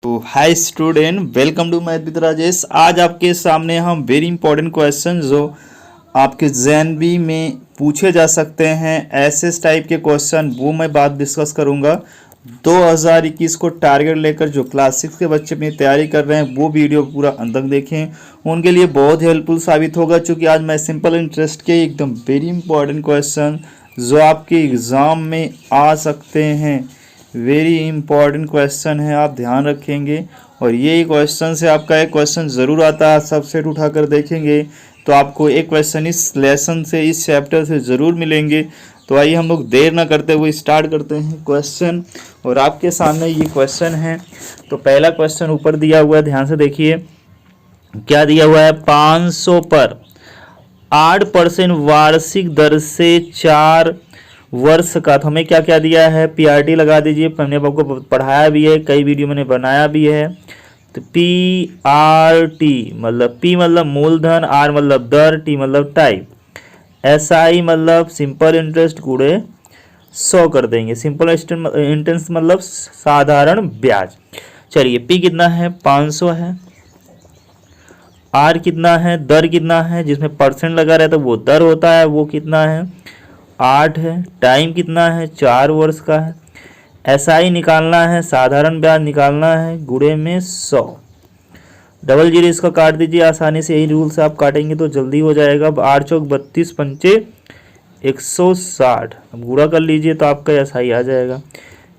तो hi student, welcome to math with Rajesh. आज आपके सामने हम वेरी इंपॉर्टेंट क्वेश्चन जो आपके जेएनबी में पूछे जा सकते हैं, ऐसे टाइप के क्वेश्चन, वो मैं बात डिस्कस करूंगा। 2021 को टारगेट लेकर जो क्लास 6 के बच्चे अपनी तैयारी कर रहे हैं, वो वीडियो पूरा अंत तक देखें, उनके लिए बहुत हेल्पफुल साबित होगा। क्योंकि आज मैं सिंपल इंटरेस्ट के एकदम वेरी इंपॉर्टेंट क्वेश्चन जो आपके एग्ज़ाम में आ सकते हैं, वेरी इंपॉर्टेंट क्वेश्चन है, आप ध्यान रखेंगे। और ये क्वेश्चन से आपका एक क्वेश्चन ज़रूर आता है, सबसेट उठाकर देखेंगे तो आपको एक क्वेश्चन इस लेसन से, इस चैप्टर से ज़रूर मिलेंगे। तो आइए हम लोग देर ना करते हुए स्टार्ट करते हैं क्वेश्चन। और आपके सामने ये क्वेश्चन है। तो पहला क्वेश्चन ऊपर दिया हुआ है, ध्यान से देखिए क्या दिया हुआ है। 500 पर 8% वार्षिक दर से 4 वर्ष का, तो हमें क्या क्या दिया है, पीआरटी लगा दीजिए। हमने आपको पढ़ाया भी है, कई वीडियो मैंने बनाया भी है। तो पीआरटी मतलब पी मतलब मूलधन, आर मतलब दर, टी मतलब टाइप, एसआई मतलब सिंपल इंटरेस्ट गुणे 100 कर देंगे। सिंपल इंटरेस्ट मतलब साधारण ब्याज। चलिए पी कितना है, 500 है। आर कितना है, दर कितना है, जिसमें परसेंट लगा रहता है वो दर होता है, वो कितना है, 8 है। टाइम कितना है, 4 वर्ष का है। एसआई निकालना है, साधारण ब्याज निकालना है, गुणे में 100। डबल जीरो इसका काट दीजिए आसानी से, यही रूल से आप काटेंगे तो जल्दी हो जाएगा। 8 चौक 32 पंचे 160, अब गुणा कर लीजिए तो आपका एसआई आ जाएगा।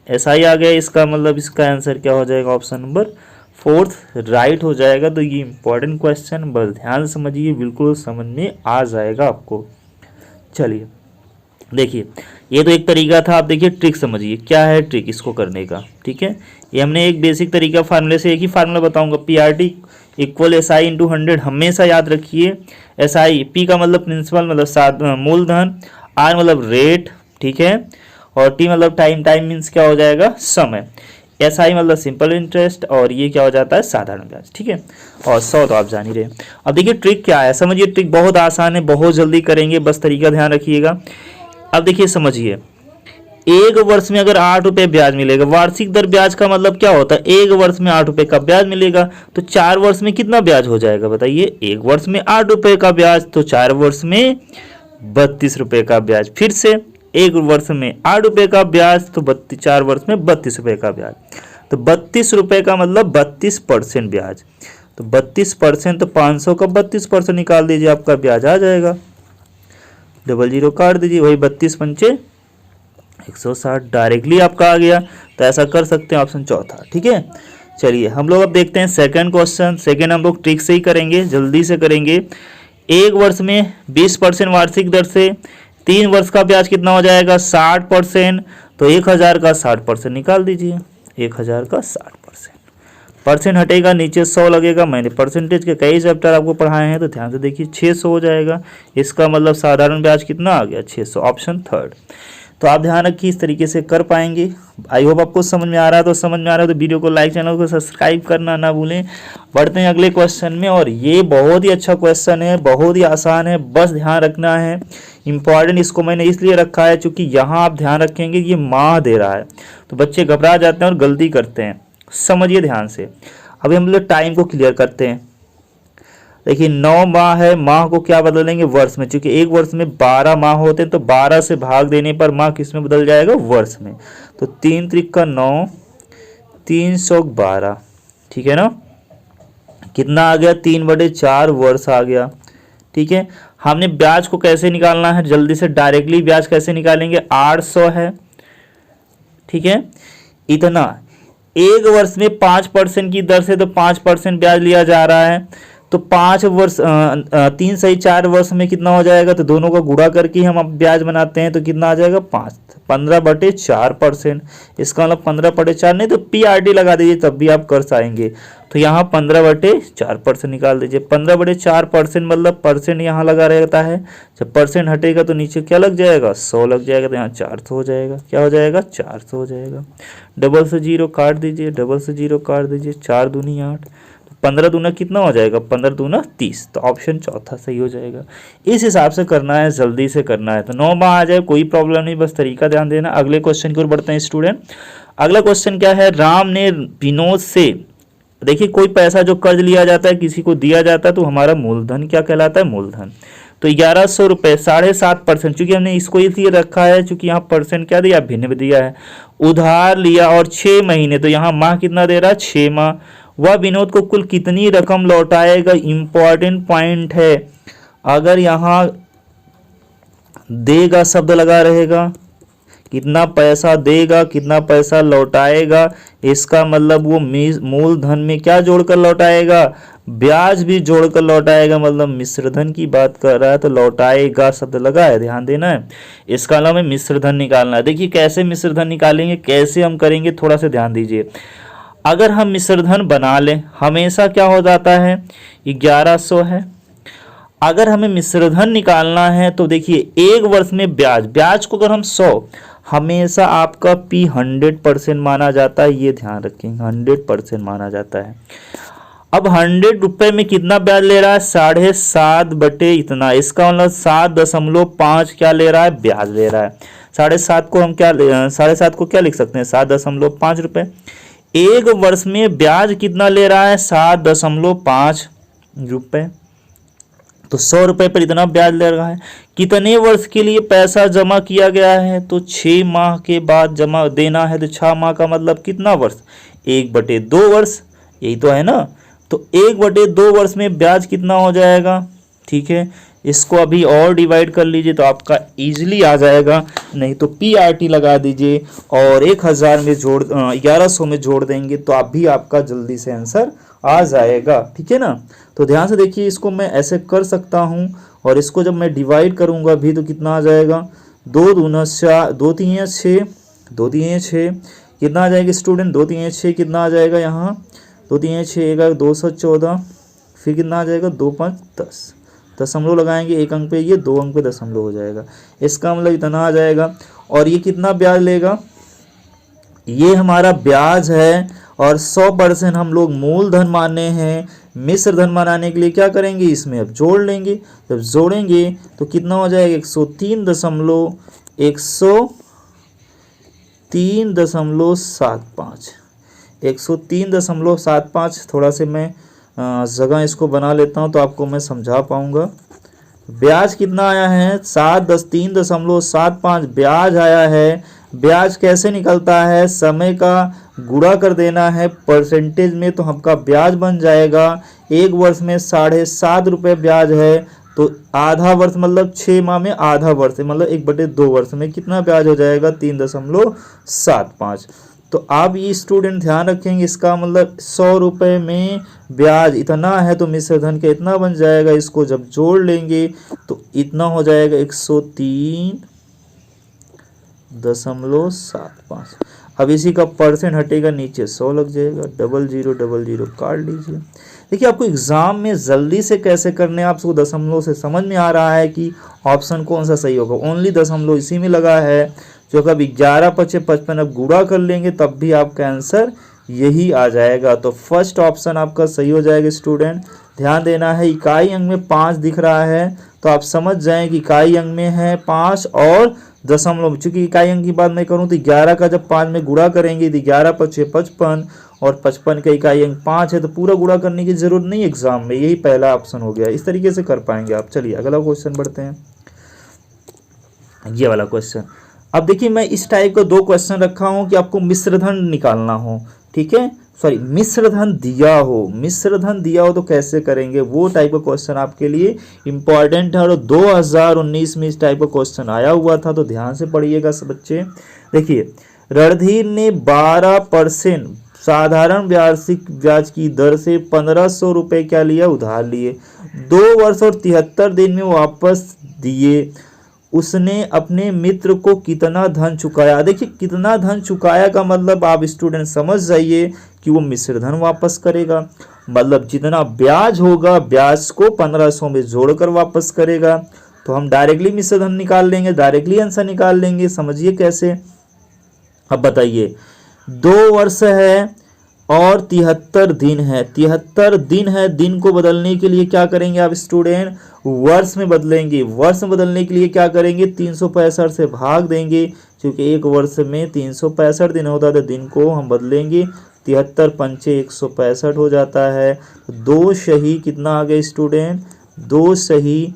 एसआई आ गया, इसका मतलब इसका आंसर क्या हो जाएगा, ऑप्शन नंबर 4 राइट हो जाएगा। तो ये इंपॉर्टेंट क्वेश्चन बस ध्यान से समझिए, बिल्कुल समझ में आ जाएगा आपको। चलिए देखिए, ये तो एक तरीका था। आप देखिए ट्रिक समझिए, क्या है ट्रिक इसको करने का। ठीक है, ये हमने एक बेसिक तरीका फार्मूले से, एक ही फार्मूला बताऊंगा, पीआरटी इक्वल एसआई इंटू 100, हमेशा याद रखिए। एसआई, पी का मतलब प्रिंसिपल मतलब मूलधन, आर मतलब रेट, ठीक है, और टी मतलब टाइम, टाइम मीन्स क्या हो जाएगा, समय। एसआई मतलब सिंपल इंटरेस्ट, और ये क्या हो जाता है, साधारण ब्याज। ठीक है, और 100 तो आप जान ही रहे। अब देखिए ट्रिक क्या है, समझिए। ट्रिक बहुत आसान है, बहुत जल्दी करेंगे, बस तरीका ध्यान रखिएगा। अब देखिए समझिए, एक वर्ष में अगर 8 रुपये ब्याज मिलेगा, वार्षिक दर ब्याज का मतलब क्या होता है, एक वर्ष में 8 रुपये का ब्याज मिलेगा, तो 4 वर्ष में कितना ब्याज हो जाएगा बताइए। एक वर्ष में 8 रुपये का ब्याज, तो 4 वर्ष में 32 रुपये का ब्याज। फिर से एक वर्ष में 8 रुपये का ब्याज, तो 4 वर्ष में 32 रुपये का ब्याज। तो 32 रुपये का मतलब 32% ब्याज। तो 32%, तो 500 का 32% निकाल दीजिए, आपका ब्याज आ जाएगा। डबल जीरो काट दीजिए, वही 32 पंचे 160 डायरेक्टली आपका आ गया। तो ऐसा कर सकते हैं, ऑप्शन चौथा। ठीक है, चलिए हम लोग अब देखते हैं सेकंड क्वेश्चन। सेकंड हम लोग ट्रिक से ही करेंगे, जल्दी से करेंगे। एक वर्ष में 20% वार्षिक दर से 3 वर्ष का ब्याज कितना हो जाएगा, 60%। तो 1000 का 60% निकाल दीजिए, 1000 का 60%। परसेंट हटेगा, नीचे 100 लगेगा। मैंने परसेंटेज के कई चैप्टर आपको पढ़ाए हैं, तो ध्यान से देखिए 600 हो जाएगा। इसका मतलब साधारण ब्याज कितना आ गया, 600, ऑप्शन थर्ड। तो आप ध्यान रखिए, इस तरीके से कर पाएंगे। आई होप आपको समझ में आ रहा है। तो समझ में आ रहा है तो वीडियो को लाइक, चैनल को सब्सक्राइब करना ना भूलें। बढ़ते हैं अगले क्वेश्चन में, और ये बहुत ही अच्छा क्वेश्चन है, बहुत ही आसान है, बस ध्यान रखना है। इंपॉर्टेंट इसको मैंने इसलिए रखा है क्योंकि यहाँ आप ध्यान रखेंगे, ये माह दे रहा है, तो बच्चे घबरा जाते हैं और गलती करते हैं। समझिए ध्यान से। अभी हम लोग टाइम को क्लियर करते हैं। देखिए 9 माह है, माह को क्या बदलेंगे, वर्ष में। क्योंकि एक वर्ष में 12 माह होते हैं, तो 12 से भाग देने पर माह किस में बदल जाएगा, वर्ष में। तो 3 त्रिक का 9, 312। ठीक है ना, कितना आ गया, 3/4 वर्ष आ गया। ठीक है, हमने ब्याज को कैसे निकालना है, जल्दी से डायरेक्टली ब्याज कैसे निकालेंगे, 800 है। ठीक है, इतना एक वर्ष में 5% की दर से, तो 5% ब्याज लिया जा रहा है। तो 5 वर्ष 3 सही 4 वर्ष में कितना हो जाएगा, तो दोनों का गुणा करके हम अब ब्याज बनाते हैं, तो कितना आ जाएगा, 15/4%। इसका मतलब 15/4 नहीं, तो पीआरटी लगा दीजिए, तब भी आप कर पाएंगे। तो यहाँ 15/4% निकाल दीजिए। 15/4% मतलब परसेंट यहाँ लगा रहता है, जब परसेंट हटेगा तो नीचे क्या लग जाएगा, 100 लग जाएगा। तो यहाँ 400 हो जाएगा, क्या हो जाएगा, 400 हो जाएगा। डबल से जीरो काट दीजिए, डबल से जीरो काट दीजिए, 4 दूनी 8, 15 दूना कितना हो जाएगा, 15 दूना 30। तो ऑप्शन चौथा सही हो जाएगा। इस हिसाब से करना है, जल्दी से करना है। तो 9 माह आ जाए, कोई प्रॉब्लम नहीं, बस तरीका ध्यान देना। अगले क्वेश्चन की ओर बढ़ते हैं स्टूडेंट। अगला क्वेश्चन क्या है, राम ने विनोद से देखिए कोई पैसा जो कर्ज लिया जाता है, किसी को दिया जाता है, तो हमारा मूलधन क्या कहलाता है? मूलधन। तो 1100 रुपये 7.5%, चूंकि हमने इसको इसलिए रखा है चूंकि यहाँ परसेंट क्या दिया? भिन्न दिया है। उधार लिया और 6 महीने, तो यहाँ माह कितना दे रहा है? 6 माह। वह विनोद को कुल कितनी रकम लौटाएगा? इंपॉर्टेंट पॉइंट है, अगर यहाँ देगा शब्द लगा रहेगा, कितना पैसा देगा, कितना पैसा लौटाएगा, इसका मतलब वो मूलधन में क्या जोड़कर लौटाएगा? ब्याज भी जोड़कर लौटाएगा, मतलब मिश्रधन की बात कर रहा है तो लौटाएगा शब्द लगा है, ध्यान देना है। इसका नाम है मिश्रधन निकालना है। देखिए कैसे मिश्रधन निकालेंगे, कैसे हम करेंगे, थोड़ा सा ध्यान दीजिए। अगर हम मिश्रधन बना लें, हमेशा क्या हो जाता है? 1100 है। अगर हमें मिश्रधन निकालना है तो देखिए एक वर्ष में ब्याज को अगर हम 100, हमेशा आपका P 100% माना जाता है, ये ध्यान रखेंगे, 100% माना जाता है। अब 100 रुपये में कितना ब्याज ले रहा है? 7.5 बटे इतना, इसका मतलब 7.5 क्या ले रहा है? ब्याज ले रहा है। 7.5 को हम क्या 7.5 को क्या लिख सकते हैं? 7.5 रुपये। एक वर्ष में ब्याज कितना ले रहा है? 7.5 रुपये। तो 100 रुपये पर इतना ब्याज ले रहा है। कितने वर्ष के लिए पैसा जमा किया गया है? तो 6 माह के बाद जमा देना है। तो 6 माह का मतलब कितना वर्ष? 1/2 वर्ष, यही तो है ना। तो 1/2 वर्ष में ब्याज कितना हो जाएगा? ठीक है, इसको अभी और डिवाइड कर लीजिए तो आपका इजीली आ जाएगा, नहीं तो PRT लगा दीजिए और 1000 में 1100 में जोड़ देंगे तो आप भी आपका जल्दी से आंसर आ जाएगा। ठीक है ना। तो ध्यान से देखिए, इसको मैं ऐसे कर सकता हूँ और इसको जब मैं डिवाइड करूँगा भी तो कितना आ जाएगा? 2 दूना 4, 2 3 6, 2 3 6, कितना आ जाएगा स्टूडेंट? 2 3 6 कितना आ जाएगा यहाँ? 2 3 6 214, फिर कितना आ जाएगा? 2 5 10, दशमलव लगाएंगे एक अंक पे, ये 2 अंक पे दशमलव हो जाएगा, इसका मतलब इतना आ जाएगा। और ये कितना ब्याज लेगा? ये हमारा ब्याज है और 100% हम लोग मूलधन माने हैं। मिश्रधन बनाने के लिए क्या करेंगे? इसमें अब जोड़ लेंगे। जब जोड़ेंगे तो कितना हो जाएगा? 103.75, 103.75। थोड़ा से मैं जगह इसको बना लेता हूं तो आपको मैं समझा पाऊंगा। ब्याज कितना आया है? 3.75 ब्याज आया है। ब्याज कैसे निकलता है? समय का गुणा कर देना है परसेंटेज में तो हमका ब्याज बन जाएगा। एक वर्ष में 7.5 रुपये ब्याज है, तो आधा वर्ष मतलब 6 माह में आधा वर्ष मतलब 1/2 वर्ष में कितना ब्याज हो जाएगा? 3.75। तो आप ये स्टूडेंट ध्यान रखेंगे, इसका मतलब 100 रुपये में ब्याज इतना है तो मिश्रधन का इतना बन जाएगा। इसको जब जोड़ लेंगे तो इतना हो जाएगा 103.75। अब इसी का परसेंट हटेगा, नीचे 100 लग जाएगा, 0000 काट लीजिए। देखिए आपको एग्जाम में जल्दी से कैसे करने, आपको दशमलव से समझ में आ रहा है कि ऑप्शन कौन सा सही होगा। ओनली दशमलव इसी में लगा है, जो कब 11 5 55 अब गुणा कर लेंगे तब भी आपका आंसर यही आ जाएगा। तो फर्स्ट ऑप्शन आपका सही हो जाएगा स्टूडेंट। ध्यान देना है, इकाई अंक में 5 दिख रहा है तो आप समझ जाएं कि इकाई अंक में है 5 और दशमलव। चूंकि इकाई अंक की बात मैं करूं तो 11 का जब 5 में गुणा करेंगे तो 11 5 55 और 55 का इकाई अंक 5 है, तो पूरा गुणा करने की जरूरत नहीं एग्जाम में, यही पहला ऑप्शन हो गया। इस तरीके से कर पाएंगे आप। चलिए अगला क्वेश्चन बढ़ते हैं, ये वाला क्वेश्चन। अब देखिए मैं इस टाइप का 2 क्वेश्चन रखा हूं कि आपको मिश्रधन निकालना हो, ठीक है, सॉरी मिश्रधन दिया हो तो कैसे करेंगे, वो टाइप का क्वेश्चन आपके लिए इंपॉर्टेंट है और 2019 में इस टाइप का क्वेश्चन आया हुआ था, तो ध्यान से पढ़िएगा सब बच्चे। देखिए रणधीर ने 12% साधारण वार्षिक ब्याज की दर से 1500 रुपये क्या लिया? उधार लिए। 2 वर्ष और 73 दिन में वापस दिए। उसने अपने मित्र को कितना धन चुकाया? देखिए कितना धन चुकाया का मतलब आप स्टूडेंट समझ जाइए कि वो मिश्रधन वापस करेगा, मतलब जितना ब्याज होगा ब्याज को 1500 में जोड़कर वापस करेगा। तो हम डायरेक्टली मिश्रधन निकाल लेंगे, डायरेक्टली आंसर निकाल लेंगे। समझिए कैसे। अब बताइए 2 वर्ष है और 73 दिन है, 73 दिन है, दिन को बदलने के लिए क्या करेंगे आप स्टूडेंट? वर्ष में बदलेंगे। वर्ष में बदलने के लिए क्या करेंगे? 365 से भाग देंगे, क्योंकि एक वर्ष में 365 दिन होता है, तो दिन को हम बदलेंगे 73 पंचे 165 हो जाता है। 2 सही कितना आ गया स्टूडेंट, 2 सही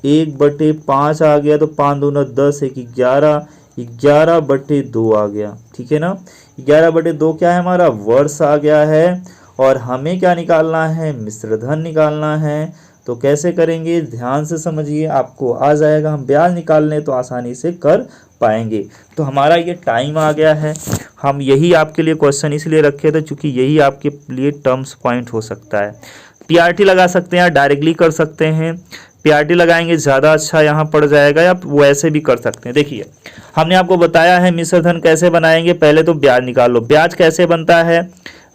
1/5 आ गया, तो 5 दूना 10, 1 11, 11/2 आ गया। ठीक है ना, 11/2 क्या है हमारा, वर्ष आ गया है। और हमें क्या निकालना है, मिश्रधन निकालना है। तो कैसे करेंगे, ध्यान से समझिए, आपको आ जाएगा। हम ब्याज निकालने तो आसानी से कर पाएंगे। तो हमारा ये टाइम आ गया है। हम यही आपके लिए क्वेश्चन इसलिए रखे थे क्योंकि यही आपके लिए टर्म्स पॉइंट हो सकता है। पीआरटी लगा सकते हैं, डायरेक्टली कर सकते हैं। पीआरटी लगाएंगे ज़्यादा अच्छा यहाँ पड़ जाएगा, या वैसे भी कर सकते हैं। देखिए हमने आपको बताया है मिश्रधन कैसे बनाएंगे। पहले तो ब्याज निकाल लो। ब्याज कैसे बनता है,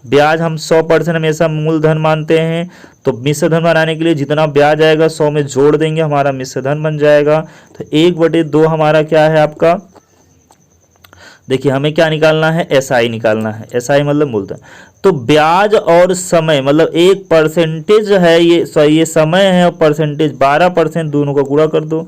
ब्याज हम 100% हमेशा मूलधन मानते हैं। तो मिश्रधन बनाने के लिए जितना ब्याज आएगा 100 में जोड़ देंगे, हमारा मिश्रधन बन जाएगा। तो 1/2 हमारा क्या है आपका, देखिए हमें क्या निकालना है, एसआई निकालना है। एसआई मतलब मूलधन। तो ब्याज और समय मतलब एक परसेंटेज है, ये समय है और परसेंटेज 12%, दोनों को गुणा कर दो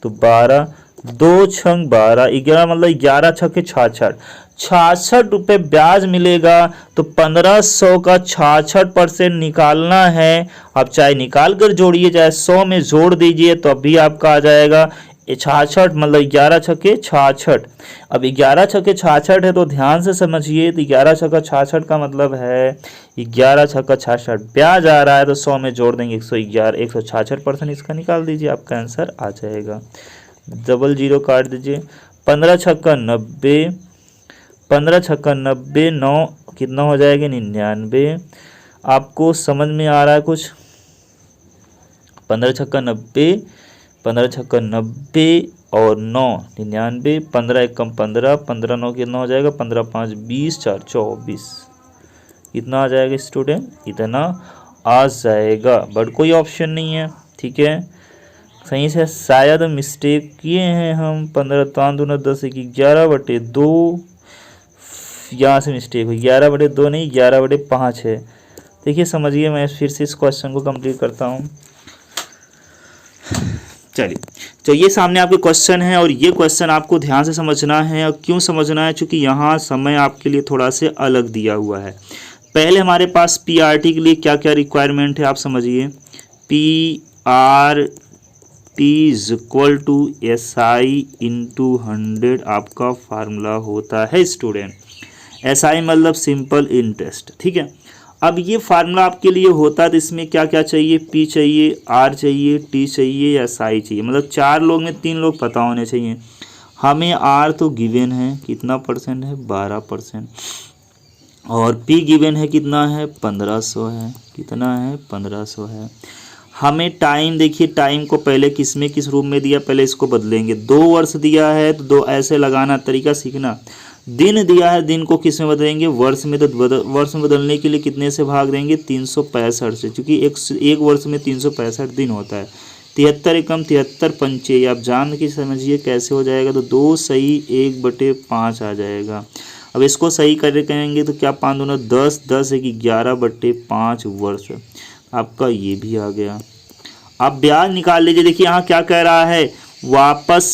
तो 12, 2 छंग 12, 11 मतलब 11 छक्के 66, 66 रुपये ब्याज मिलेगा। तो 1500 का 66% निकालना है। अब चाहे निकाल कर जोड़िए, चाहे 100 में जोड़ दीजिए, तो अभी आपका आ जाएगा 66 मतलब 11 छक्के 66। अब 11 छक्के 66 है, तो ध्यान से समझिए। तो 11 छक्का 66 का मतलब है 11 छक्का 66 ब्याज आ रहा है, तो 100 में जोड़ देंगे 111, 166% इसका निकाल दीजिए, आपका आंसर आ जाएगा। 00 काट दीजिए। 15 छक्का 90, 15 छक्का 90, 9 कितना हो जाएगा 99। आपको समझ में आ रहा है कुछ, 15 छक्का 90, 15 छक्का 90 और 9 99, 15 एकम 15, 15 9 कितना हो जाएगा, 15 5 20, 4 24, कितना आ जाएगा स्टूडेंट, इतना आ जाएगा। बट कोई ऑप्शन नहीं है। ठीक है, सही से शायद मिस्टेक किए हैं हम। 15 तान दूना 10, 11/2, यहाँ से मिस्टेक हुई, 11/2 नहीं 11/5 है। देखिए समझिए, मैं फिर से इस क्वेश्चन को कंप्लीट करता हूँ। चलिए, तो ये सामने आपके क्वेश्चन है, और ये क्वेश्चन आपको ध्यान से समझना है। और क्यों समझना है, क्योंकि यहाँ समय आपके लिए थोड़ा से अलग दिया हुआ है। पहले हमारे पास पीआरटी के लिए क्या क्या रिक्वायरमेंट है आप समझिए। PRT is equal to SI into 100 आपका फार्मूला होता है स्टूडेंट। एसआई मतलब सिंपल इंटरेस्ट। ठीक है, अब ये फार्मूला आपके लिए होता है, तो इसमें क्या क्या चाहिए, पी चाहिए, आर चाहिए, टी चाहिए या साई चाहिए। मतलब 4 लोग में 3 लोग पता होने चाहिए। हमें आर तो गिवन है, कितना परसेंट है, 12%। और पी गिवन है, कितना है, 1500 है। कितना है, 1500 है। हमें टाइम, देखिए टाइम को पहले किस रूप में दिया, पहले इसको बदलेंगे। 2 वर्ष दिया है तो 2 ऐसे लगाना, तरीका सीखना। दिन दिया है, दिन को किस में बदलेंगे, वर्ष में। तो वर्ष में बदलने के लिए कितने से भाग देंगे, 365 से, क्योंकि एक वर्ष में 365 दिन होता है। 73 एकम 73 पंचे, आप जान के समझिए कैसे हो जाएगा। तो 2 सही 1/5 आ जाएगा। अब इसको सही करेंगे तो क्या, 5 दूना 10, 10 1 11/5 वर्ष आपका ये भी आ गया। अब ब्याज निकाल लीजिए। देखिए यहाँ क्या कह रहा है, वापस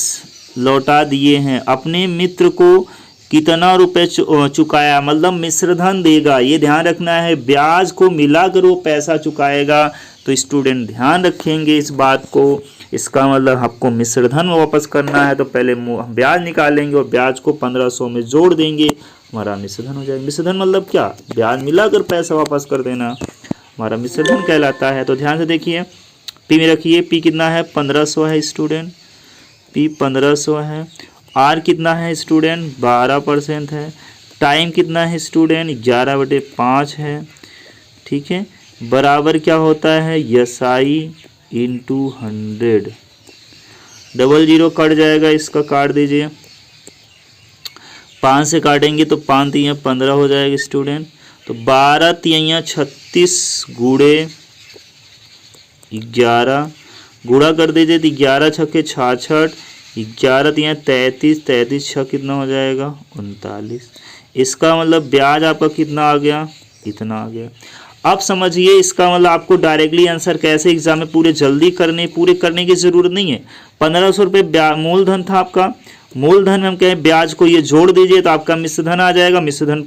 लौटा दिए हैं। अपने मित्र को कितना रुपए चुकाया, मतलब मिश्रधन देगा, ये ध्यान रखना है। ब्याज को मिलाकर वो पैसा चुकाएगा। तो स्टूडेंट ध्यान रखेंगे इस बात को। इसका मतलब आपको मिश्रधन वापस करना है, तो पहले ब्याज निकालेंगे और ब्याज को 1500 में जोड़ देंगे, हमारा मिश्रधन हो जाएगा। मिश्रधन मतलब क्या, ब्याज मिलाकर पैसा वापस कर देना, हमारा मिश्रधन कहलाता है। तो ध्यान से देखिए, पी में रखिए, पी कितना है, 1500 है स्टूडेंट, पी 1500 है। आर कितना है स्टूडेंट, 12% है। टाइम कितना है स्टूडेंट, 11/5 है। ठीक है, बराबर क्या होता है, एसआई इंटू 100। 00 कट जाएगा, इसका काट दीजिए। 5 से काटेंगे तो 5 3 15 हो जाएगा स्टूडेंट। तो 12 3 36 गुणे 11 गुणा कर दीजिए, तो 11 छक्के 66, 11 3 33, 33 6 कितना हो जाएगा, 39। इसका मतलब ब्याज आपका कितना आ गया, इतना आ गया। अब समझिए, इसका मतलब आपको डायरेक्टली आंसर कैसे एग्जाम में पूरे करने की जरूरत नहीं है। 1500 रुपये मूलधन था आपका। मूलधन में हम कहें ब्याज को ये जोड़ दीजिए तो आपका मिश्रधन आ जाएगा। मिश्रधन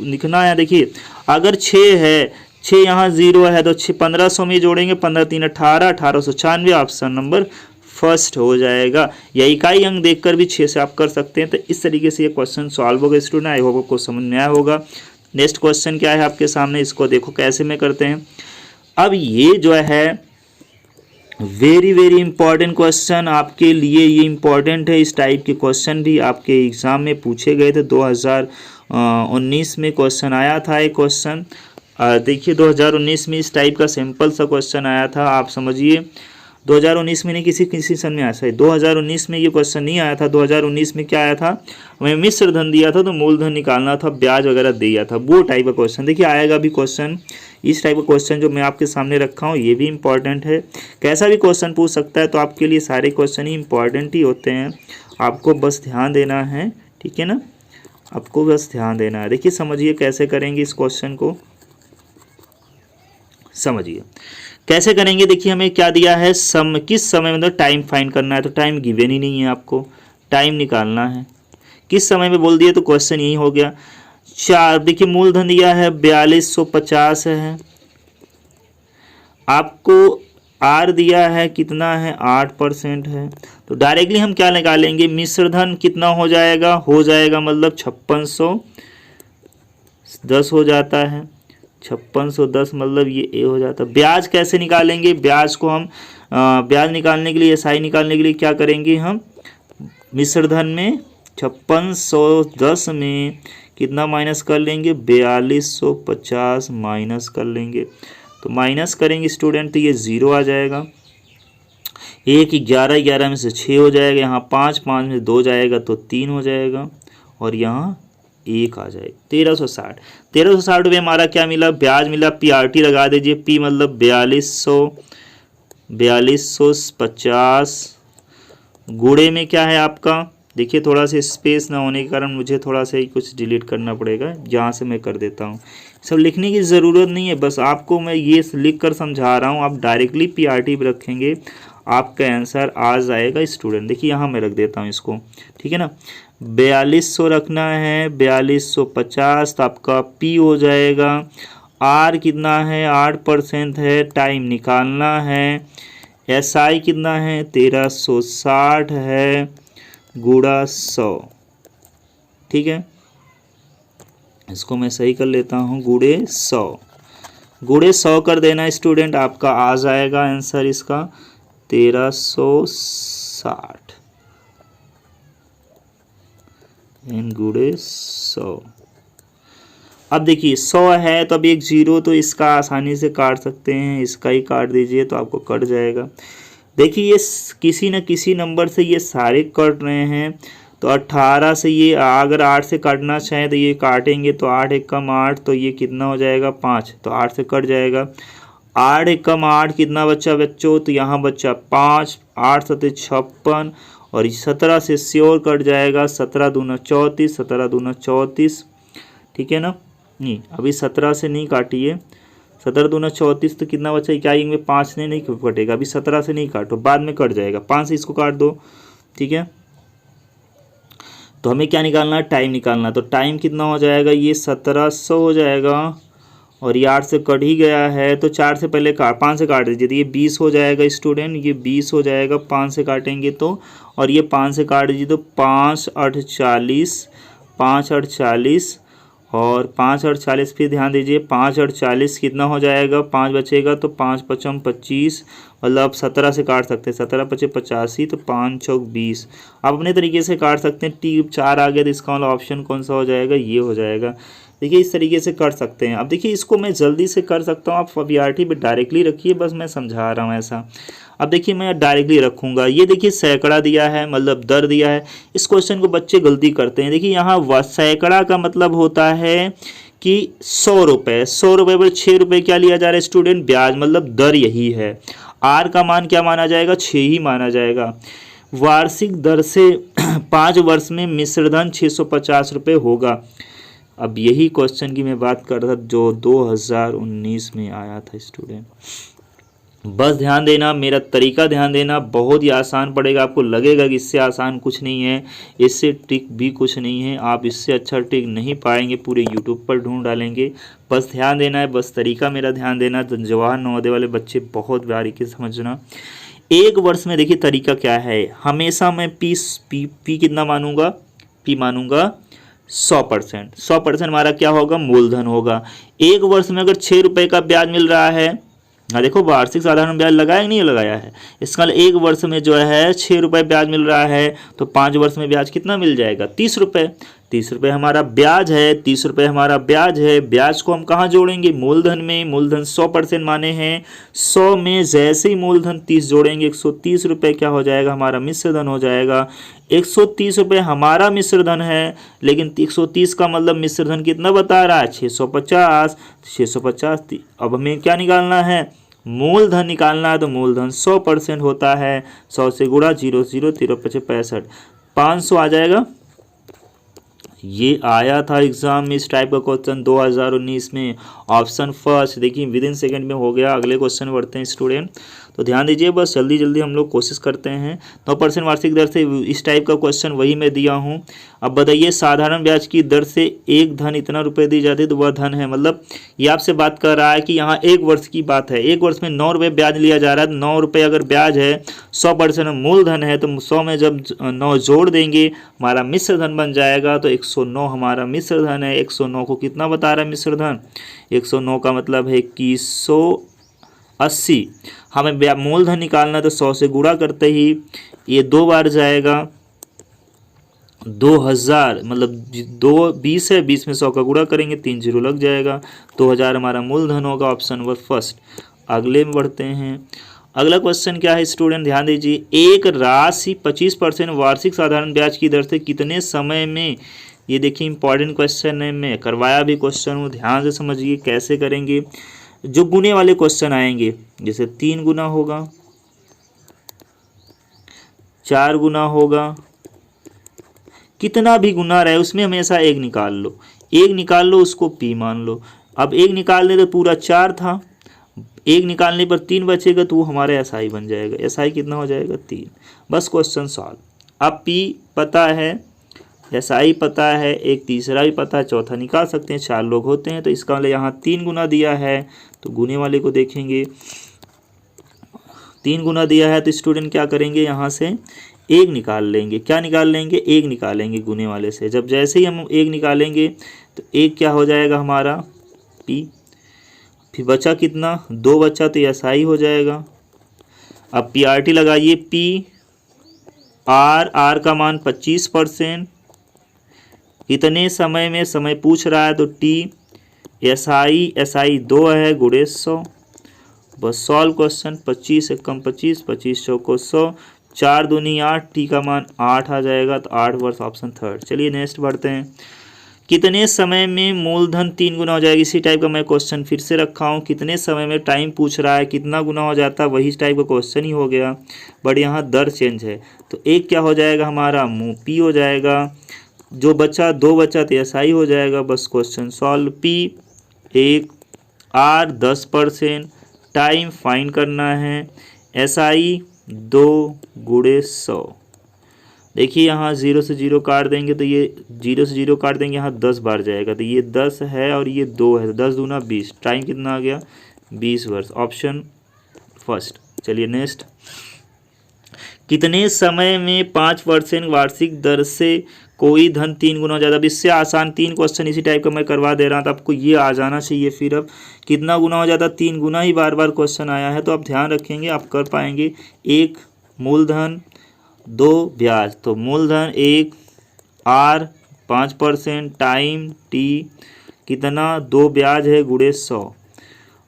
लिखना है। देखिए अगर 6 है, 6 यहाँ 0 है तो 1500 में जोड़ेंगे, 15 3 18, 1896, ऑप्शन नंबर फर्स्ट हो जाएगा। या इकाई अंक देखकर भी 6 से आप कर सकते हैं। तो इस तरीके से ये क्वेश्चन सॉल्व होगा स्टूडेंट। आई होप आपको समझ में आया होगा। नेक्स्ट क्वेश्चन क्या है आपके सामने, इसको देखो कैसे में करते हैं। अब ये जो है वेरी वेरी इंपॉर्टेंट क्वेश्चन आपके लिए, ये इंपॉर्टेंट है। इस टाइप के क्वेश्चन भी आपके एग्जाम में पूछे गए थे। 2019 में क्वेश्चन आया था एक क्वेश्चन। देखिए 2019 में इस टाइप का सिंपल सा क्वेश्चन आया था। आप समझिए 2019 में नहीं, किसी सन में आया था। 2019 में ये क्वेश्चन नहीं आया था। 2019 में क्या आया था, हमें मिश्र धन दिया था तो मूलधन निकालना था, ब्याज वगैरह दिया था, वो टाइप का क्वेश्चन। देखिए आएगा भी क्वेश्चन, इस टाइप का क्वेश्चन जो मैं आपके सामने रखा हूँ ये भी इंपॉर्टेंट है। कैसा भी क्वेश्चन पूछ सकता है, तो आपके लिए सारे क्वेश्चन ही इंपॉर्टेंट ही होते हैं। आपको बस ध्यान देना है, ठीक है ना, आपको बस ध्यान देना है। देखिए समझिए कैसे करेंगे इस क्वेश्चन को, समझिए कैसे करेंगे। देखिए हमें क्या दिया है, किस समय मतलब टाइम फाइंड करना है, तो टाइम गिवन ही नहीं है, आपको टाइम निकालना है। किस समय में बोल दिए तो क्वेश्चन यही हो गया। 4, देखिए मूलधन दिया है 4250 है, आपको आर दिया है कितना है 8% है। तो डायरेक्टली हम क्या निकालेंगे, मिश्रधन कितना हो जाएगा, मतलब 5610 हो जाता है। 5610 मतलब ये ए हो जाता है। ब्याज कैसे निकालेंगे, ब्याज को हम ब्याज निकालने के लिए, एसआई निकालने के लिए क्या करेंगे, हम मिश्रधन में 5610 में कितना माइनस कर लेंगे, 4250 माइनस कर लेंगे। तो माइनस करेंगे स्टूडेंट तो ये 0 आ जाएगा। 1 11 11 में से 6 हो जाएगा, यहाँ 5 5 में से 2 जाएगा तो 3 हो जाएगा, और यहाँ 1 आ जाएगा। 1360 रुपये हमारा क्या मिला, ब्याज मिला। पीआरटी लगा दीजिए, पी मतलब 4250 गुणे में क्या है आपका, देखिए थोड़ा सा स्पेस ना होने के कारण मुझे थोड़ा सा ही कुछ डिलीट करना पड़ेगा, जहाँ से मैं कर देता हूँ। सब लिखने की ज़रूरत नहीं है, बस आपको मैं ये लिख कर समझा रहा हूँ। आप डायरेक्टली पीआरटी पे रखेंगे, आपका आंसर आ जाएगा स्टूडेंट। देखिए यहाँ मैं रख देता हूँ इसको, ठीक है ना। 4200 रखना है, 4250 तो आपका पी हो जाएगा। आर कितना है, 8% है, टाइम निकालना है। एसआई कितना है, 1360 है, गुणा 100, ठीक है। इसको मैं सही कर लेता हूँ, गुणे 100 कर देना स्टूडेंट, आपका आ जाएगा आंसर इसका 1360 गुणे 100। अब देखिए 100 है तो अब एक 0 तो इसका आसानी से काट सकते हैं, इसका ही काट दीजिए तो आपको कट जाएगा। देखिए ये किसी न किसी नंबर से ये सारे कट रहे हैं, तो 18 से ये अगर 8 से काटना चाहें तो ये काटेंगे, तो 8 1 कम 8 तो ये कितना हो जाएगा 5, तो 8 से कट जाएगा। 8 1 कम 8 कितना बच्चा बच्चों, तो यहाँ बच्चा 5, 8 7 56, और 17 से श्योर कट जाएगा। 17 दूना 34, 17 दूना 34, ठीक है ना। नहीं अभी 17 से नहीं काटिए, 17 दूना 34 तो कितना बचा, इकाई में 5 ने नहीं कटेगा, अभी 17 से नहीं काटो, बाद में कट जाएगा। 5 से इसको काट दो, ठीक है। तो हमें क्या निकालना है, टाइम निकालना। तो टाइम कितना हो जाएगा, ये 1700 हो जाएगा, और ये 8 से कट ही गया है, तो 4 से पहले 5 से काट दीजिए, तो ये 20 हो जाएगा स्टूडेंट, ये 20 हो जाएगा 5 से काटेंगे तो, और ये 5 से काट दीजिए तो 5 8 40, 5 8 40, और 5 8 40 फिर ध्यान दीजिए, 5 8 40 कितना हो जाएगा, 5 बचेगा तो 5 5 25, मतलब 17 से काट सकते हैं, 17 5 85, तो 5 6 20। आप अपने तरीके से काट सकते हैं। टी 4 आ गया तो इसका वाला ऑप्शन कौन सा हो जाएगा, ये हो जाएगा। देखिए इस तरीके से कर सकते हैं। अब देखिए इसको मैं जल्दी से कर सकता हूँ, आप पीआरटी पे डायरेक्टली रखिए, बस मैं समझा रहा हूँ ऐसा। अब देखिए मैं डायरेक्टली रखूँगा, ये देखिए सैकड़ा दिया है, मतलब दर दिया है। इस क्वेश्चन को बच्चे गलती करते हैं। देखिए यहाँ सैकड़ा का मतलब होता है कि 100 रुपये, 100 रुपये पर 6 रुपये क्या लिया जा रहा है स्टूडेंट, ब्याज, मतलब दर यही है। आर का मान क्या माना जाएगा, 6 ही माना जाएगा। वार्षिक दर से 5 वर्ष में मिश्रधन 650 रुपये होगा। अब यही क्वेश्चन की मैं बात कर रहा था जो 2019 में आया था स्टूडेंट। बस ध्यान देना, मेरा तरीका ध्यान देना, बहुत ही आसान पड़ेगा। आपको लगेगा कि इससे आसान कुछ नहीं है, इससे ट्रिक भी कुछ नहीं है, आप इससे अच्छा ट्रिक नहीं पाएंगे, पूरे यूट्यूब पर ढूंढ डालेंगे। बस ध्यान देना है, बस तरीका मेरा ध्यान देना। तो जवाहर नवोदय वाले बच्चे बहुत बारीकी से समझना। एक वर्ष में देखिए तरीका क्या है, हमेशा मैं पी कितना मानूंगा, पी मानूंगा 100%। 100% हमारा क्या होगा, मूलधन होगा। एक वर्ष में अगर 6 रुपये का ब्याज मिल रहा है, हाँ देखो वार्षिक साधारण ब्याज लगाया कि नहीं लगाया है, इसका मतलब एक वर्ष में जो है 6 रुपये ब्याज मिल रहा है, तो 5 वर्ष में ब्याज कितना मिल जाएगा, 30 रुपये। 30 रुपये हमारा ब्याज है, 30 रुपये हमारा ब्याज है। ब्याज को हम कहाँ जोड़ेंगे, मूलधन में। मूलधन 100% माने हैं, 100 में जैसे ही मूलधन 30 जोड़ेंगे 130 रुपये क्या हो जाएगा, हमारा मिश्र धन हो जाएगा। 130 रुपये हमारा मिश्र धन है, लेकिन 130 का मतलब मिश्र धन कितना बता रहा है, 650। 650 अब हमें क्या निकालना है, मूलधन निकालना है। तो मूलधन 100% होता है, 100 से गुणा, 0 0 0 5 65, 500 आ जाएगा। ये आया था एग्जाम में इस टाइप का क्वेश्चन 2019 में, ऑप्शन फर्स्ट। देखिए विद इन सेकेंड में हो गया। अगले क्वेश्चन बढ़ते हैं स्टूडेंट, तो ध्यान दीजिए, बस जल्दी जल्दी हम लोग कोशिश करते हैं। 9% वार्षिक दर से इस टाइप का क्वेश्चन वही मैं दिया हूँ। अब बताइए, साधारण ब्याज की दर से एक धन इतना रुपए दी जाती है, तो वह धन है, मतलब ये आपसे बात कर रहा है कि यहाँ एक वर्ष की बात है। एक वर्ष में 9 रुपये ब्याज लिया जा रहा है। 9 रुपये अगर ब्याज है, 100% मूलधन है, तो 100 में जब 9 जोड़ देंगे हमारा मिश्र धन बन जाएगा। तो 109 हमारा मिश्र धन है। 109 को कितना बता रहा है मिश्र धन, 109 का मतलब है 2180। हमें मूलधन निकालना, तो 100 से गुणा करते ही ये 2 बार जाएगा, 2000, मतलब 20 है, 20 में 100 का गुणा करेंगे, 3 जीरो लग जाएगा, 2000 हमारा मूलधन होगा। Option number first. अगले में बढ़ते हैं। अगला क्वेश्चन क्या है स्टूडेंट, ध्यान दीजिए, एक राशि 25% वार्षिक साधारण ब्याज की दर से कितने समय में, ये देखिए इंपॉर्टेंट क्वेश्चन है, मैं करवाया भी क्वेश्चन हूँ, ध्यान से समझिए कैसे करेंगे। जो गुने वाले क्वेश्चन आएंगे, जैसे 3 गुना होगा, 4 गुना होगा, कितना भी गुना रहे उसमें हमेशा एक निकाल लो, एक निकाल लो, उसको पी मान लो। अब एक निकालने तो पूरा 4 था, एक निकालने पर 3 बचेगा, तो वो हमारा एसआई बन जाएगा। एसआई कितना हो जाएगा, 3। बस क्वेश्चन सॉल्व। अब पी पता है, एसआई पता है, एक तीसरा भी पता है, चौथा निकाल सकते हैं, 4 लोग होते हैं। तो इसका मतलब यहाँ 3 गुना दिया है, तो गुने वाले को देखेंगे, 3 गुना दिया है, तो स्टूडेंट क्या करेंगे, यहाँ से एक निकाल लेंगे। क्या निकाल लेंगे, एक निकालेंगे गुने वाले से। जब जैसे ही हम एक निकालेंगे, तो एक क्या हो जाएगा हमारा, पी। फिर बचा कितना, 2 बचा, तो एसआई हो जाएगा। अब पीआरटी लगाइए, पी आर का मान 25%, कितने समय में, समय पूछ रहा है, तो टी। एसआई 2 है, गुणे 100। बस सॉल्व क्वेश्चन। 25 एकम 25, 25 चौको 100, 4 दूनी 8, टी का मान 8 आ जाएगा। तो 8 वर्ष, ऑप्शन थर्ड। चलिए नेक्स्ट बढ़ते हैं। कितने समय में मूलधन 3 गुना हो जाएगा, इसी टाइप का मैं क्वेश्चन फिर से रखा हूँ। कितने समय में टाइम पूछ रहा है, कितना गुना हो जाता है, वही टाइप का क्वेश्चन ही हो गया, बट यहाँ दर चेंज है। तो एक क्या हो जाएगा हमारा, पी हो जाएगा। जो बचा 2 बचा, तो एसआई हो जाएगा। बस question solve. P 1, R 10%, time find करना है, एसआई 2 गुणे 100। देखिए यहाँ 0 से 0 काट देंगे, तो ये 0 से 0 काट देंगे, यहाँ 10 बार जाएगा, तो ये 10 है और ये 2 है, तो 10 दूना 20। टाइम कितना आ गया, 20 वर्ष। Option first. चलिए नेक्स्ट। कितने समय में 5% वार्षिक दर से कोई धन 3 गुना हो जाता है। अब इससे आसान 3 क्वेश्चन इसी टाइप का मैं करवा दे रहा था, आपको ये आ जाना चाहिए। फिर अब कितना गुना हो जाता, 3 गुना ही बार बार क्वेश्चन आया है, तो आप ध्यान रखेंगे, आप कर पाएंगे। 1 मूलधन, 2 ब्याज, तो मूलधन 1, आर 5%, टाइम टी कितना, 2 ब्याज है, गुणे 100।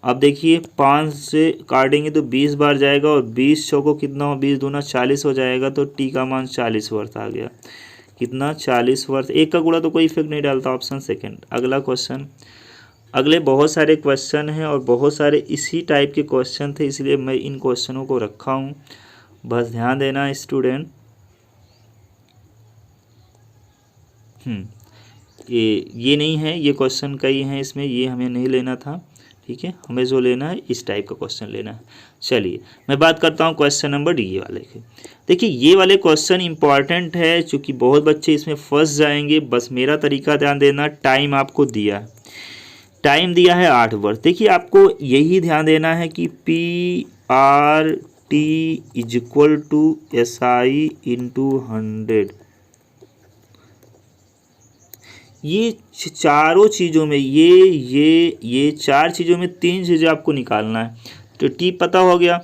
अब देखिए 5 से काटेंगे तो 20 बार जाएगा, और 20 चौको कितना हो, 20 दूना 40 हो जाएगा। तो टी का मान 40 वर्ष आ गया। कितना, 40 वर्ष। एक का गुणा तो कोई इफेक्ट नहीं डालता, ऑप्शन सेकंड। अगला क्वेश्चन। अगले बहुत सारे क्वेश्चन हैं और बहुत सारे इसी टाइप के क्वेश्चन थे, इसलिए मैं इन क्वेश्चनों को रखा हूँ, बस ध्यान देना स्टूडेंट। ये नहीं है, ये क्वेश्चन कई हैं इसमें, ये हमें नहीं लेना था, ठीक है, हमें जो लेना है इस टाइप का क्वेश्चन लेना है। चलिए मैं बात करता हूँ क्वेश्चन नंबर डी वाले के। देखिए ये वाले क्वेश्चन इंपॉर्टेंट है क्योंकि बहुत बच्चे इसमें फंस जाएंगे। बस मेरा तरीका ध्यान देना, टाइम आपको दिया है, टाइम दिया है 8 वर्ष। देखिए आपको यही ध्यान देना है कि PRT is equal to SI into 100। ये चारों चीज़ों में ये चार चीज़ों में 3 चीज़ें आपको निकालना है। तो टी पता हो गया।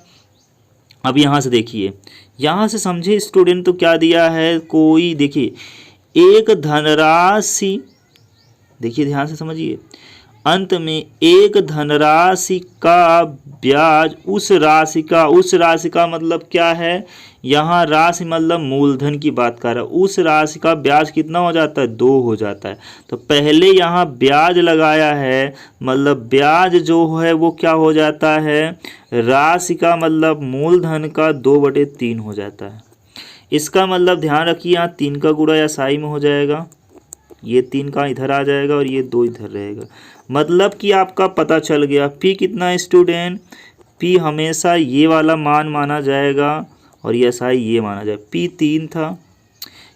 अब यहाँ से देखिए, यहाँ से समझे स्टूडेंट, तो क्या दिया है, कोई देखिए एक धनराशि, देखिए ध्यान से समझिए, अंत में एक धनराशि का ब्याज उस राशि का मतलब क्या है, यहाँ राशि मतलब मूलधन की बात कर रहा है। उस राशि का ब्याज कितना हो जाता है, 2 हो जाता है। तो पहले यहाँ ब्याज लगाया है, मतलब ब्याज जो है वो क्या हो जाता है, राशि का मतलब मूलधन का 2/3 हो जाता है। इसका मतलब ध्यान रखिए यहाँ 3 का गुणा या साई में हो जाएगा, ये 3 का इधर आ जाएगा और ये 2 इधर रहेगा। मतलब कि आपका पता चल गया पी कितना है स्टूडेंट, पी हमेशा ये वाला मान माना जाएगा और एसआई ये माना जाएगा। पी 3 था,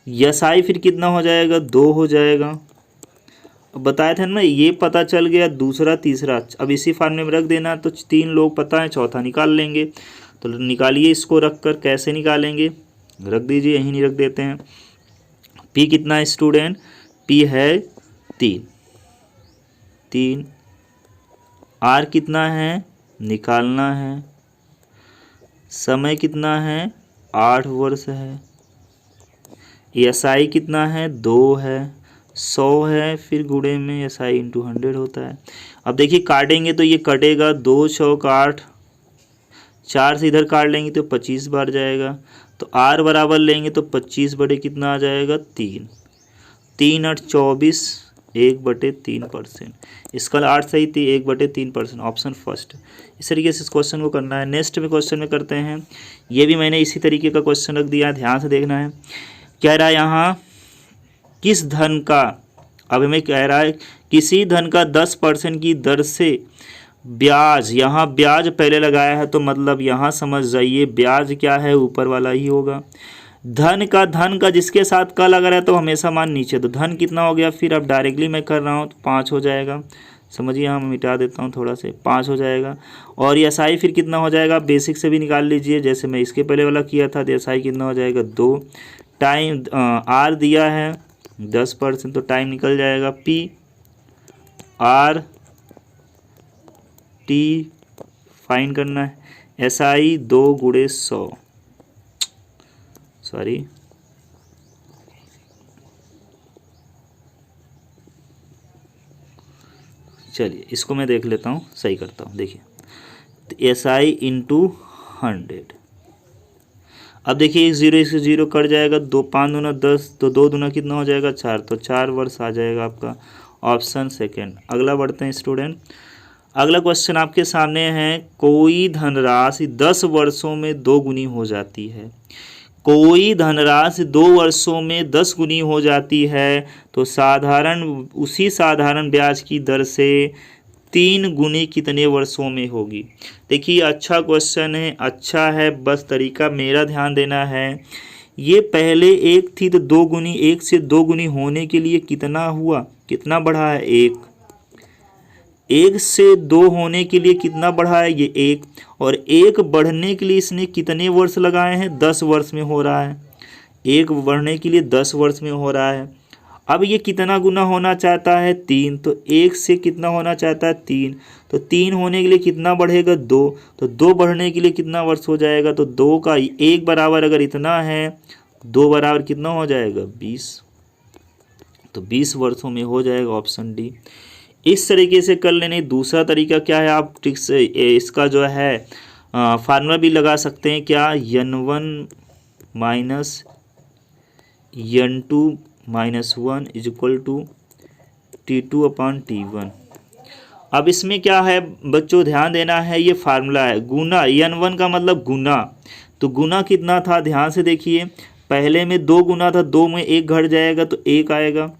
एसआई फिर कितना हो जाएगा, 2 हो जाएगा। अब बताया था ना, ये पता चल गया, दूसरा तीसरा अब इसी फार्मूले में रख देना। तो 3 लोग पता है, चौथा निकाल लेंगे। तो निकालिए इसको रख कर, कैसे निकालेंगे, रख दीजिए, यहीं नहीं रख देते हैं। पी कितना है स्टूडेंट, पी है 3। आर कितना है निकालना है, समय कितना है 8 वर्ष है, एसआई कितना है 2 है, 100 है, फिर गुणे में एसआई इंटू 100 होता है। अब देखिए काटेंगे तो ये कटेगा, 2 चौक 8, 4 से इधर काट लेंगे तो 25 बार जाएगा। तो आर बराबर लेंगे तो 25 बटे कितना आ जाएगा, 3। 3 8 24, 1/3%। इसका 8 सही थी, 1/3%, ऑप्शन फर्स्ट। इस तरीके से इस क्वेश्चन को करना है। नेक्स्ट में क्वेश्चन में करते हैं, ये भी मैंने इसी तरीके का क्वेश्चन रख दिया, ध्यान से देखना है। कह रहा है यहाँ किस धन का, अब हमें कह रहा है किसी धन का 10% की दर से ब्याज, यहाँ ब्याज पहले लगाया है तो मतलब यहाँ समझ जाइए ब्याज क्या है, ऊपर वाला ही होगा। धन का जिसके साथ का लगा रहा है तो हमेशा मान नीचे, तो धन कितना हो गया, फिर अब डायरेक्टली मैं कर रहा हूँ तो 5 हो जाएगा। समझिए, हम मिटा देता हूँ थोड़ा से, 5 हो जाएगा। और एसआई फिर कितना हो जाएगा, बेसिक से भी निकाल लीजिए, जैसे मैं इसके पहले वाला किया था। तो एसआई कितना हो जाएगा, 2। टाइम आर दिया है 10%, तो टाइम निकल जाएगा। पी आर टी फाइन करना है, एसआई 2 गुणे 100, सॉरी चलिए इसको मैं देख लेता हूँ, सही करता हूँ। देखिए तो एसआई इंटू 100। अब देखिए एक 0 से 0 कट जाएगा, 2 5 दूना 10, तो 2 दूना कितना हो जाएगा, 4, तो 4 वर्ष आ जाएगा आपका, ऑप्शन सेकेंड। अगला बढ़ते हैं स्टूडेंट। अगला क्वेश्चन आपके सामने है, कोई धनराशि 10 वर्षों में 2 गुनी हो जाती है। कोई धनराशि 2 वर्षों में 10 गुनी हो जाती है तो उसी साधारण ब्याज की दर से 3 गुनी कितने वर्षों में होगी। देखिए अच्छा क्वेश्चन है, अच्छा है, बस तरीका मेरा ध्यान देना है। ये पहले 1 थी तो 2 गुनी, 1 से 2 गुनी होने के लिए कितना हुआ, कितना बढ़ा है, 1 से 2 होने के लिए कितना बढ़ा है, ये 1, और 1 बढ़ने के लिए इसने कितने वर्ष लगाए हैं, 10 वर्ष में हो रहा है। 1 बढ़ने के लिए 10 वर्ष में हो रहा है। अब ये कितना गुना होना चाहता है, 3, तो 1 से कितना होना चाहता है, 3, तो 3 होने के लिए कितना बढ़ेगा, 2, तो 2 बढ़ने के लिए कितना वर्ष हो जाएगा, तो 2 का 1 बराबर अगर इतना है, 2 बराबर कितना हो जाएगा, 20, तो 20 वर्षों में हो जाएगा, ऑप्शन डी। इस तरीके से कर लेने। दूसरा तरीका क्या है, आप ट्रिक्स इसका जो है फार्मूला भी लगा सकते हैं, क्या, n1 minus n2 minus 1 is equal to T2 upon T1। अब इसमें क्या है बच्चों, ध्यान देना है, ये फार्मूला है गुना, n1 का मतलब गुना, तो गुना कितना था, ध्यान से देखिए, पहले में 2 गुना था, 2 में 1 घट जाएगा तो 1 आएगा।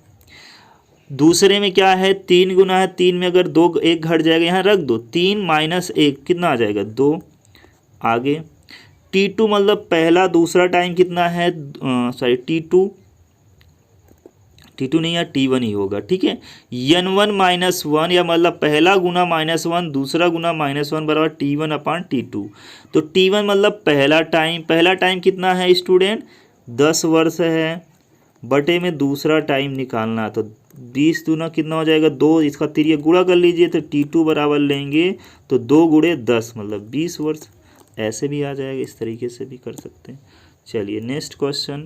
दूसरे में क्या है, 3 गुना है, 3 में अगर 2 1 घट जाएगा, यहाँ रख दो, 3 माइनस 1 कितना आ जाएगा 2। आगे T2 मतलब पहला दूसरा टाइम कितना है, सॉरी T2 नहीं, या T1 ही होगा, ठीक है। N1 माइनस 1 या मतलब पहला गुना -1 दूसरा गुना -1 बराबर T1 अपान T2। तो T1 मतलब पहला टाइम कितना है स्टूडेंट, 10 वर्ष है, बटे में दूसरा टाइम निकालना, तो 20 दूना कितना हो जाएगा 2, इसका तिरिया गुणा कर लीजिए, तो T2 बराबर लेंगे तो 2 गुणे 10 मतलब 20 वर्ष। ऐसे भी आ जाएगा, इस तरीके से भी कर सकते हैं। चलिए नेक्स्ट क्वेश्चन,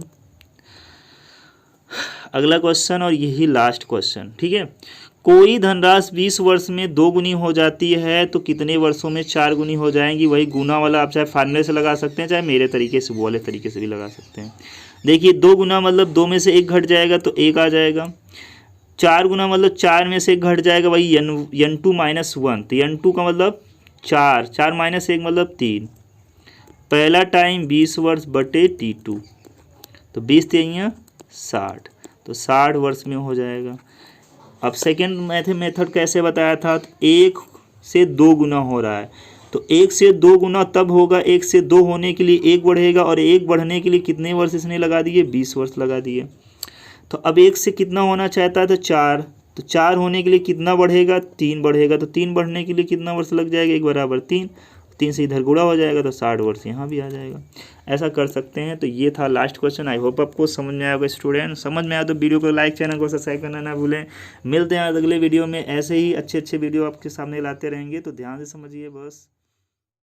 अगला क्वेश्चन और यही लास्ट क्वेश्चन, ठीक है। कोई धनराशि 20 वर्ष में 2 गुनी हो जाती है तो कितने वर्षों में 4 गुनी हो जाएंगी। वही गुना वाला आप चाहे फार्मूले से लगा सकते हैं, चाहे मेरे तरीके से वो वाले तरीके से भी लगा सकते हैं। देखिए 2 गुना मतलब 2 में से 1 घट जाएगा तो 1 आ जाएगा। 4 गुना मतलब 4 में से 1 घट जाएगा, वही N2 माइनस 1, तो N2 का मतलब 4, 4 माइनस 1 मतलब 3। पहला टाइम 20 वर्ष बटे T2, तो 20 3 60, तो 60 वर्ष में हो जाएगा। अब सेकेंड मेथड कैसे बताया था, 1 से 2 गुना हो रहा है, तो 1 से 2 गुना तब होगा, 1 से 2 होने के लिए 1 बढ़ेगा, और 1 बढ़ने के लिए कितने वर्ष इसने लगा दिए, 20 वर्ष लगा दिए। तो अब 1 से कितना होना चाहता है, तो 4, तो 4 होने के लिए कितना बढ़ेगा, 3 बढ़ेगा, तो 3 बढ़ने के लिए कितना वर्ष लग जाएगा, 1 बराबर 3, 3 से इधर गुणा हो जाएगा, तो 60 वर्ष यहाँ भी आ जाएगा। ऐसा कर सकते हैं। तो ये था लास्ट क्वेश्चन। आई होप आपको समझ में आया होगा स्टूडेंट। समझ में आया तो वीडियो को लाइक, चैनल को सब्सक्राइब करना ना भूलें। मिलते हैं अगले वीडियो में, ऐसे ही अच्छे अच्छे वीडियो आपके सामने लाते रहेंगे, तो ध्यान से समझिए बस।